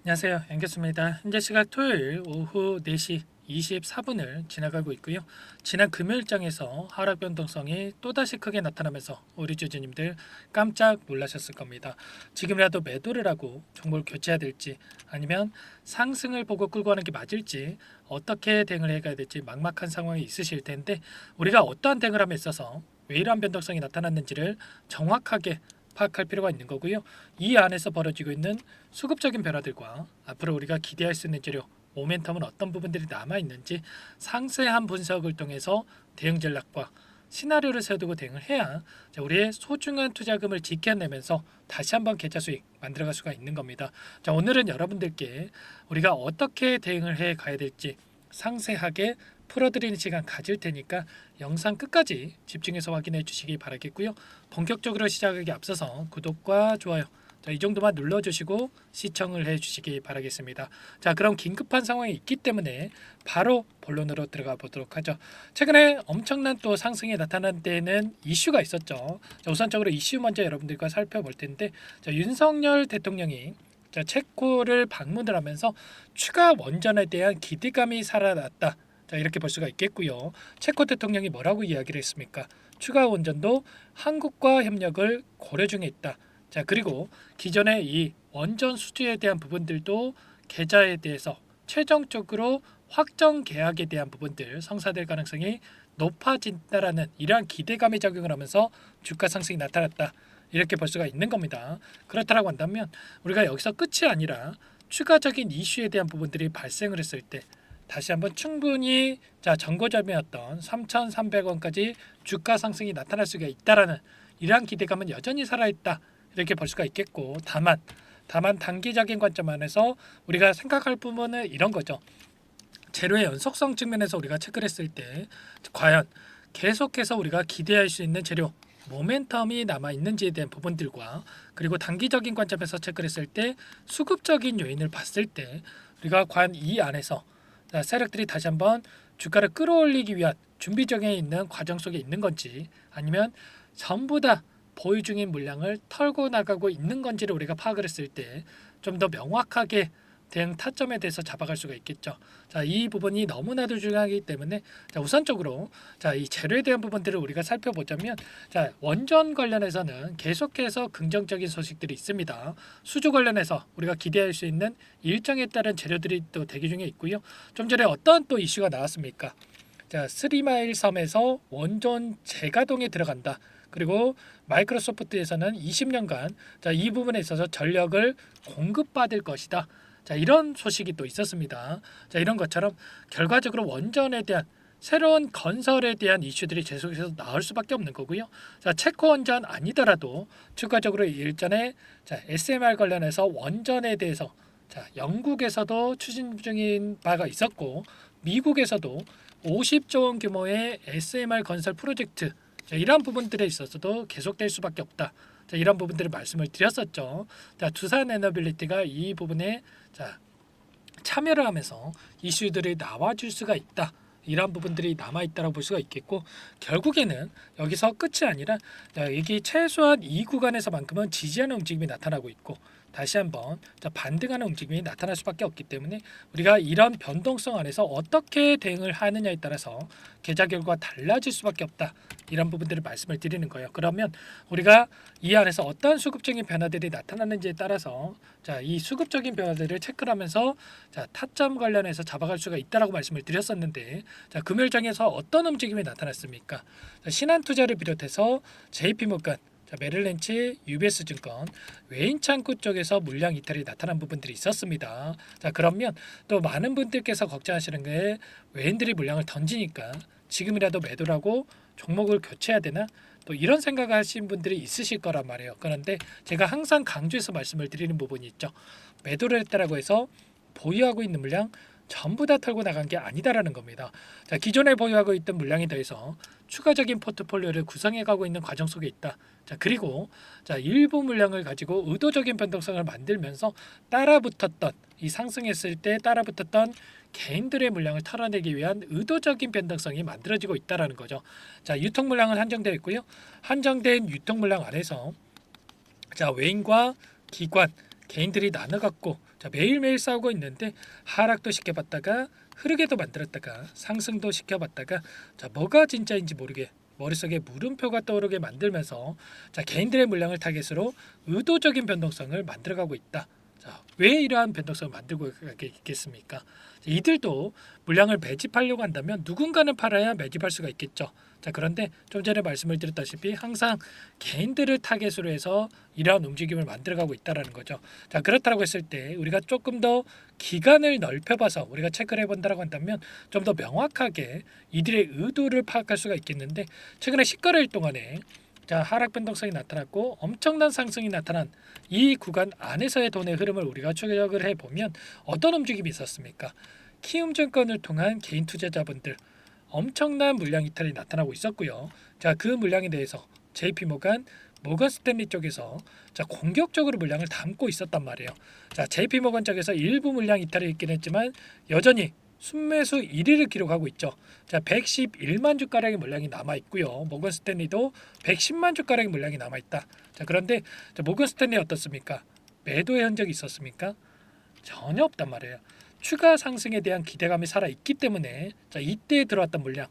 안녕하세요. 양교수입니다. 현재 시각 토요일 오후 4시 24분을 지나가고 있고요. 지난 금요일장에서 하락 변동성이 또다시 크게 나타나면서 우리 주주님들 깜짝 놀라셨을 겁니다. 지금이라도 매도를 하고 종목을 교체해야 될지 아니면 상승을 보고 끌고 가는 게 맞을지 어떻게 대응을 해가야 될지 막막한 상황이 있으실 텐데 우리가 어떠한 대응을 함에 있어서 왜 이러한 변동성이 나타났는지를 정확하게 파악할 필요가 있는 거고요. 이 안에서 벌어지고 있는 수급적인 변화들과 앞으로 우리가 기대할 수 있는 재료, 모멘텀은 어떤 부분들이 남아있는지 상세한 분석을 통해서 대응 전략과 시나리오를 세우고 대응을 해야 우리의 소중한 투자금을 지켜내면서 다시 한번 계좌 수익 만들어갈 수가 있는 겁니다. 자, 오늘은 여러분들께 우리가 어떻게 대응을 해 가야 될지 상세하게 풀어드리는 시간 가질 테니까 영상 끝까지 집중해서 확인해 주시기 바라겠고요. 본격적으로 시작하기 앞서서 구독과 좋아요 이 정도만 눌러주시고 시청을 해주시기 바라겠습니다. 자, 그럼 긴급한 상황이 있기 때문에 바로 본론으로 들어가 보도록 하죠. 최근에 엄청난 또 상승이 나타난 데에는 이슈가 있었죠. 자, 우선적으로 이슈 먼저 여러분들과 살펴볼 텐데, 자, 윤석열 대통령이 체코를 방문을 하면서 추가 원전에 대한 기대감이 살아났다. 자, 이렇게 볼 수가 있겠고요. 체코 대통령이 뭐라고 이야기를 했습니까? 추가 원전도 한국과 협력을 고려 중에 있다. 자, 그리고 기존의 이 원전 수주에 대한 부분들도 계좌에 대해서 최종적으로 확정 계약에 대한 부분들 성사될 가능성이 높아진다라는 이러한 기대감이 작용을 하면서 주가 상승이 나타났다. 이렇게 볼 수가 있는 겁니다. 그렇다고 한다면 우리가 여기서 끝이 아니라 추가적인 이슈에 대한 부분들이 발생을 했을 때 다시 한번 충분히 정고점이었던 3,300원까지 주가 상승이 나타날 수가 있다라는 이러한 기대감은 여전히 살아있다. 이렇게 볼 수가 있겠고, 다만 단기적인 관점 안에서 우리가 생각할 부분은 이런 거죠. 재료의 연속성 측면에서 우리가 체크를 했을 때 과연 계속해서 우리가 기대할 수 있는 재료 모멘텀이 남아 있는지에 대한 부분들과, 그리고 단기적인 관점에서 체크를 했을 때 수급적인 요인을 봤을 때 우리가 과연 이 안에서 세력들이 다시 한번 주가를 끌어올리기 위한 준비적에 있는 과정 속에 있는 건지, 아니면 전부 다 보유 중인 물량을 털고 나가고 있는 건지를 우리가 파악을 했을 때 좀 더 명확하게 대응 타점에 대해서 잡아갈 수가 있겠죠. 자, 이 부분이 너무나도 중요하기 때문에 우선적으로 이 재료에 대한 부분들을 우리가 살펴보자면, 원전 관련해서는 계속해서 긍정적인 소식들이 있습니다. 수주 관련해서 우리가 기대할 수 있는 일정에 따른 재료들이 또 대기 중에 있고요. 좀 전에 어떤 또 이슈가 나왔습니까? 스리마일 섬에서 원전 재가동에 들어간다. 그리고 마이크로소프트에서는 20년간 이 부분에 있어서 전력을 공급받을 것이다. 이런 소식이 또 있었습니다. 이런 것처럼 결과적으로 원전에 대한 새로운 건설에 대한 이슈들이 계속해서 나올 수밖에 없는 거고요. 체코 원전 아니더라도 추가적으로 일전에 SMR 관련해서 원전에 대해서 영국에서도 추진 중인 바가 있었고, 미국에서도 50조 원 규모의 SMR 건설 프로젝트, 이러한 부분들에 있어서도 계속될 수밖에 없다. 이런 부분들을 말씀을 드렸었죠. 두산 에너빌리티가 이 부분에 참여를 하면서 이슈들이 나와줄 수가 있다. 이런 부분들이 남아있다고 볼 수가 있겠고, 결국에는 여기서 끝이 아니라 이게 최소한 이 구간에서만큼은 지지하는 움직임이 나타나고 있고, 다시 한번 반등하는 움직임이 나타날 수밖에 없기 때문에 우리가 이런 변동성 안에서 어떻게 대응을 하느냐에 따라서 계좌 결과가 달라질 수밖에 없다. 이런 부분들을 말씀을 드리는 거예요. 그러면 우리가 이 안에서 어떤 수급적인 변화들이 나타나는지에 따라서 이 수급적인 변화들을 체크를 하면서 타점 관련해서 잡아갈 수가 있다라고 말씀을 드렸었는데, 금요일장에서 어떤 움직임이 나타났습니까? 신한투자를 비롯해서 JP모건, 메릴린치, UBS증권, 외인 창구 쪽에서 물량 이탈이 나타난 부분들이 있었습니다. 그러면 또 많은 분들께서 걱정하시는 게 외인들이 물량을 던지니까 지금이라도 매도라고 종목을 교체해야 되나? 또 이런 생각을 하시는 분들이 있으실 거란 말이에요. 그런데 제가 항상 강조해서 말씀을 드리는 부분이 있죠. 매도를 했다라고 해서 보유하고 있는 물량 전부 다 털고 나간 게 아니다라는 겁니다. 기존에 보유하고 있던 물량에 대해서 추가적인 포트폴리오를 구성해 가고 있는 과정 속에 있다. 그리고 일부 물량을 가지고 의도적인 변동성을 만들면서 따라붙었던, 이 상승했을 때 따라붙었던 개인들의 물량을 털어내기 위한 의도적인 변동성이 만들어지고 있다라는 거죠. 유통 물량은 한정되어 있고요. 한정된 유통 물량 안에서 외인과 기관, 개인들이 나눠 갖고 자, 매일매일 싸우고 있는데 하락도 시켜봤다가 흐르게도 만들었다가 상승도 시켜봤다가 자, 뭐가 진짜인지 모르게 머릿속에 물음표가 떠오르게 만들면서 자, 개인들의 물량을 타겟으로 의도적인 변동성을 만들어가고 있다. 자, 왜 이러한 변동성을 만들고 있겠습니까? 이들도 물량을 매집하려고 한다면 누군가는 팔아야 매집할 수가 있겠죠. 자, 그런데 좀 전에 말씀을 드렸다시피 항상 개인들을 타겟으로 해서 이러한 움직임을 만들어가고 있다라는 거죠. 자, 그렇다고 했을 때 우리가 조금 더 기간을 넓혀봐서 우리가 체크를 해본다라고 한다면 좀 더 명확하게 이들의 의도를 파악할 수가 있겠는데 최근에 10거래일 동안에 자, 하락 변동성이 나타났고 엄청난 상승이 나타난 이 구간 안에서의 돈의 흐름을 우리가 추적을 해보면 어떤 움직임이 있었습니까? 키움증권을 통한 개인 투자자분들 엄청난 물량 이탈이 나타나고 있었고요. 자, 그 물량에 대해서 JP모간, 모건스탠리 쪽에서 자, 공격적으로 물량을 담고 있었단 말이에요. 자, JP모건 쪽에서 일부 물량 이탈이 있긴 했지만 여전히 순매수 1위를 기록하고 있죠. 자, 111만 주가량의 물량이 남아 있고요. 모건 스탠리도 110만 주가량의 물량이 남아 있다. 자, 그런데 자, 모건 스탠리 어떻습니까? 매도의 흔적이 있었습니까? 전혀 없단 말이에요. 추가 상승에 대한 기대감이 살아 있기 때문에 자, 이때 들어왔던 물량,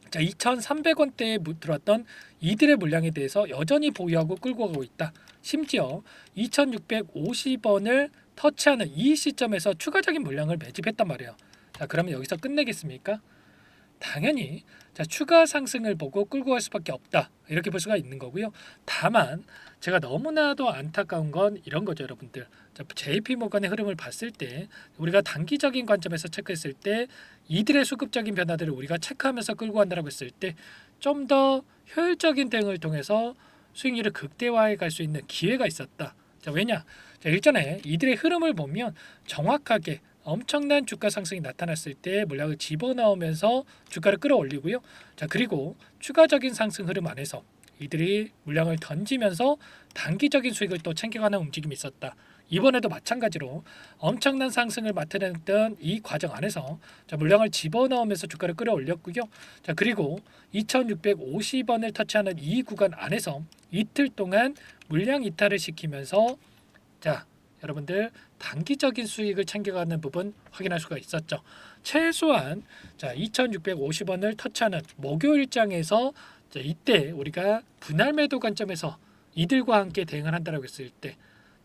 자, 2,300원대에 들어왔던 이들의 물량에 대해서 여전히 보유하고 끌고 가고 있다. 심지어 2,650원을 터치하는 이 시점에서 추가적인 물량을 매집했단 말이에요. 자, 그러면 여기서 끝내겠습니까? 당연히 자, 추가 상승을 보고 끌고 갈 수밖에 없다. 이렇게 볼 수가 있는 거고요. 다만 제가 너무나도 안타까운 건 이런 거죠, 여러분들. 자, JP모건의 흐름을 봤을 때 우리가 단기적인 관점에서 체크했을 때 이들의 수급적인 변화들을 우리가 체크하면서 끌고 간다고 했을 때 좀 더 효율적인 대응을 통해서 수익률을 극대화해 갈 수 있는 기회가 있었다. 자, 왜냐? 자, 일전에 이들의 흐름을 보면 정확하게 엄청난 주가 상승이 나타났을 때 물량을 집어넣으면서 주가를 끌어올리고요. 자, 그리고 추가적인 상승 흐름 안에서 이들이 물량을 던지면서 단기적인 수익을 또 챙겨가는 움직임이 있었다. 이번에도 마찬가지로 엄청난 상승을 나타냈던 이 과정 안에서 자, 물량을 집어넣으면서 주가를 끌어올렸고요. 자, 그리고 2,650원을 터치하는 이 구간 안에서 이틀 동안 물량 이탈을 시키면서 자, 여러분들 단기적인 수익을 챙겨가는 부분 확인할 수가 있었죠. 최소한 자, 2,650원을 터치하는 목요일장에서 자, 이때 우리가 분할 매도 관점에서 이들과 함께 대응을 한다고 했을 때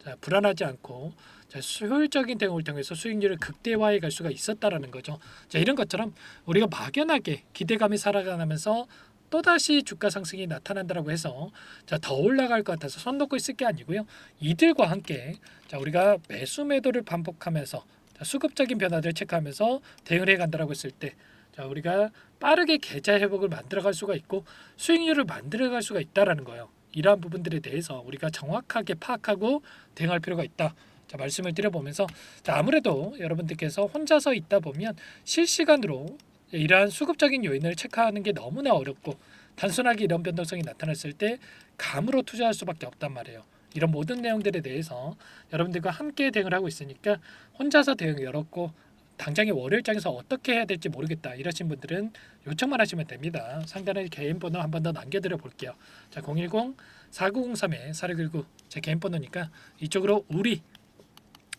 자, 불안하지 않고 자, 효율적인 대응을 통해서 수익률을 극대화해 갈 수가 있었다라는 거죠. 자, 이런 것처럼 우리가 막연하게 기대감이 살아가면서 또다시 주가 상승이 나타난다라고 해서 자, 더 올라갈 것 같아서 손 놓고 있을 게 아니고요. 이들과 함께 자, 우리가 매수 매도를 반복하면서 자, 수급적인 변화들을 체크하면서 대응을 해 간다라고 했을 때 자, 우리가 빠르게 계좌 회복을 만들어갈 수가 있고 수익률을 만들어갈 수가 있다라는 거예요. 이러한 부분들에 대해서 우리가 정확하게 파악하고 대응할 필요가 있다. 자, 말씀을 드려보면서 자, 아무래도 여러분들께서 혼자서 있다 보면 실시간으로 이러한 수급적인 요인을 체크하는 게 너무나 어렵고 단순하게 이런 변동성이 나타났을 때 감으로 투자할 수밖에 없단 말이에요. 이런 모든 내용들에 대해서 여러분들과 함께 대응을 하고 있으니까 혼자서 대응이 어렵고 당장의 월요일장에서 어떻게 해야 될지 모르겠다 이러신 분들은 요청만 하시면 됩니다. 상단에 개인 번호 한 번 더 남겨드려 볼게요. 자, 010-4903-4619 제 개인 번호니까 이쪽으로 우리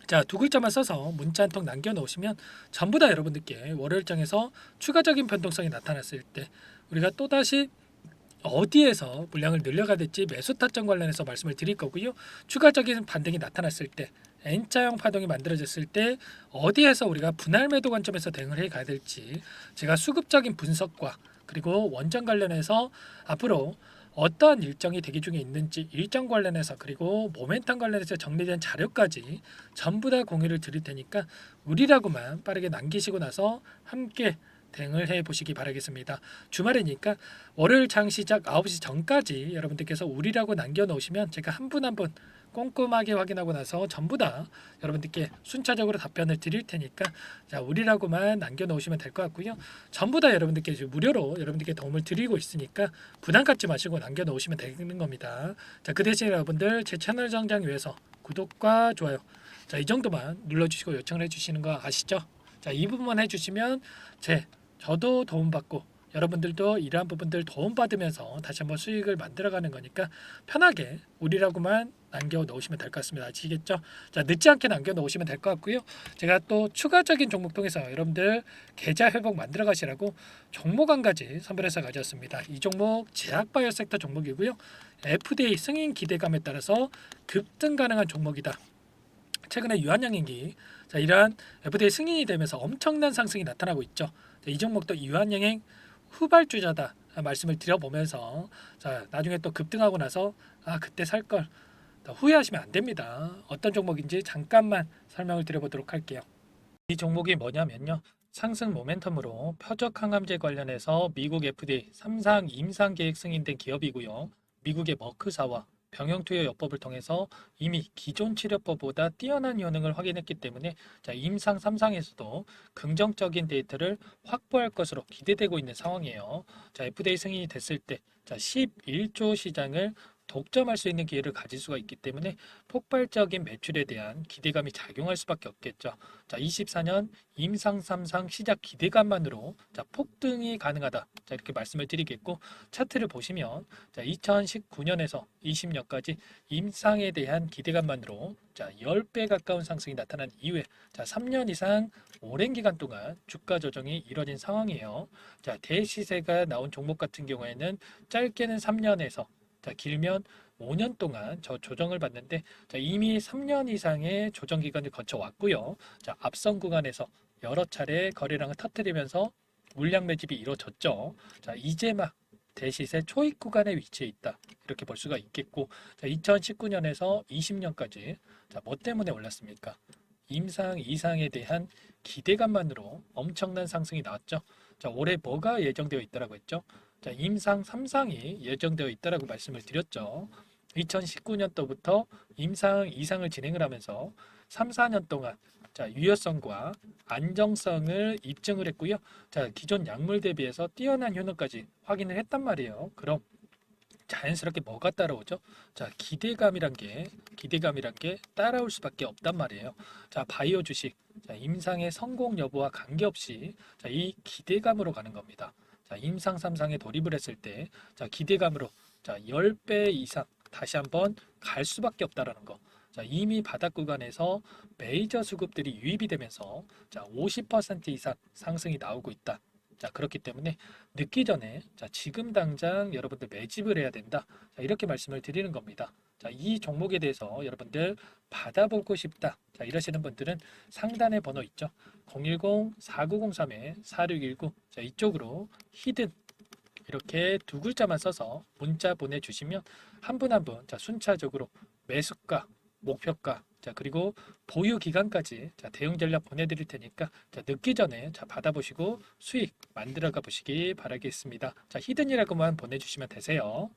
자, 두 글자만 써서 문자 한 통 남겨놓으시면 전부 다 여러분들께 월요일장에서 추가적인 변동성이 나타났을 때 우리가 또다시 어디에서 물량을 늘려가야 될지 매수 타점 관련해서 말씀을 드릴 거고요. 추가적인 반등이 나타났을 때 N자형 파동이 만들어졌을 때 어디에서 우리가 분할 매도 관점에서 대응을 해 가야 될지 제가 수급적인 분석과 그리고 원전 관련해서 앞으로 어떠한 일정이 대기 중에 있는지 일정 관련해서 그리고 모멘텀 관련해서 정리된 자료까지 전부 다 공유를 드릴 테니까 우리라고만 빠르게 남기시고 나서 함께 대응을 해 보시기 바라겠습니다. 주말이니까 월요일 장 시작 9시 전까지 여러분들께서 우리라고 남겨 놓으시면 제가 한 분 한 분 꼼꼼하게 확인하고 나서 전부 다 여러분들께 순차적으로 답변을 드릴 테니까 자, 우리라고만 남겨 놓으시면 될 것 같고요. 전부 다 여러분들께 무료로 여러분들께 도움을 드리고 있으니까 부담 갖지 마시고 남겨 놓으시면 되는 겁니다. 자, 그 대신 여러분들 제 채널 성장 위해서 구독과 좋아요 자, 이 정도만 눌러주시고 요청을 해주시는 거 아시죠? 자, 이 부분만 해주시면 저도 도움받고 여러분들도 이러한 부분들 도움받으면서 다시 한번 수익을 만들어가는 거니까 편하게 우리라고만 남겨 놓으시면 될 것 같습니다. 아시겠죠? 자, 늦지 않게 남겨 놓으시면 될 것 같고요. 제가 또 추가적인 종목 통해서 여러분들 계좌 회복 만들어 가시라고 종목 한 가지 선별해서 가져왔습니다. 이 종목 제약바이오 섹터 종목이고요. FDA 승인 기대감에 따라서 급등 가능한 종목이다. 최근에 유한양행기, 자, 이러한 FDA 승인이 되면서 엄청난 상승이 나타나고 있죠. 자, 이 종목도 유한양행 후발주자다 말씀을 드려보면서, 자, 나중에 또 급등하고 나서 그때 살 걸 후회하시면 안 됩니다. 어떤 종목인지 잠깐만 설명을 드려보도록 할게요. 이 종목이 뭐냐면요. 상승 모멘텀으로 표적 항암제 관련해서 미국 FDA 3상 임상 계획 승인된 기업이고요. 미국의 머크사와 병용투여 요법을 통해서 이미 기존 치료법보다 뛰어난 효능을 확인했기 때문에 임상 3상에서도 긍정적인 데이터를 확보할 것으로 기대되고 있는 상황이에요. FDA 승인이 됐을 때 11조 시장을 독점할 수 있는 기회를 가질 수가 있기 때문에 폭발적인 매출에 대한 기대감이 작용할 수밖에 없겠죠. 24년 임상 3상 시작 기대감만으로 폭등이 가능하다. 이렇게 말씀을 드리겠고, 차트를 보시면 2019년에서 20년까지 임상에 대한 기대감만으로 10배 가까운 상승이 나타난 이후에 3년 이상 오랜 기간 동안 주가 조정이 이뤄진 상황이에요. 대시세가 나온 종목 같은 경우에는 짧게는 3년에서 길면 5년 동안 저 조정을 받는데, 이미 3년 이상의 조정 기간을 거쳐 왔고요. 앞선 구간에서 여러 차례 거래량을 터뜨리면서 물량 매집이 이루어졌죠. 이제 막 대시세 초입 구간에 위치해 있다. 이렇게 볼 수가 있겠고, 2019년에서 20년까지 뭐 때문에 올랐습니까? 임상 이상에 대한 기대감만으로 엄청난 상승이 나왔죠. 올해 뭐가 예정되어 있다라고 했죠? 임상 3상이 예정되어 있다라고 말씀을 드렸죠. 2019년도부터 임상 2상을 진행을 하면서 3, 4년 동안 유효성과 안정성을 입증을 했고요. 기존 약물 대비해서 뛰어난 효능까지 확인을 했단 말이에요. 그럼 자연스럽게 뭐가 따라오죠? 기대감이란 게 따라올 수밖에 없단 말이에요. 바이오 주식, 임상의 성공 여부와 관계없이 이 기대감으로 가는 겁니다. 임상 3상에 돌입을 했을 때 기대감으로 10배 이상 다시 한번 갈 수밖에 없다라는 거. 이미 바닥 구간에서 메이저 수급들이 유입이 되면서 50% 이상 상승이 나오고 있다. 그렇기 때문에 늦기 전에 지금 당장 여러분들 매집을 해야 된다. 이렇게 말씀을 드리는 겁니다. 이 종목에 대해서 여러분들 받아보고 싶다. 이러시는 분들은 상단에 번호 있죠. 010-4903-4619. 이쪽으로 히든 이렇게 두 글자만 써서 문자 보내주시면 한 분 한 분 순차적으로 매수가, 목표가, 그리고 보유 기간까지 대응 전략 보내드릴 테니까 늦기 전에 받아보시고 수익 만들어가 보시기 바라겠습니다. 히든이라고만 보내주시면 되세요.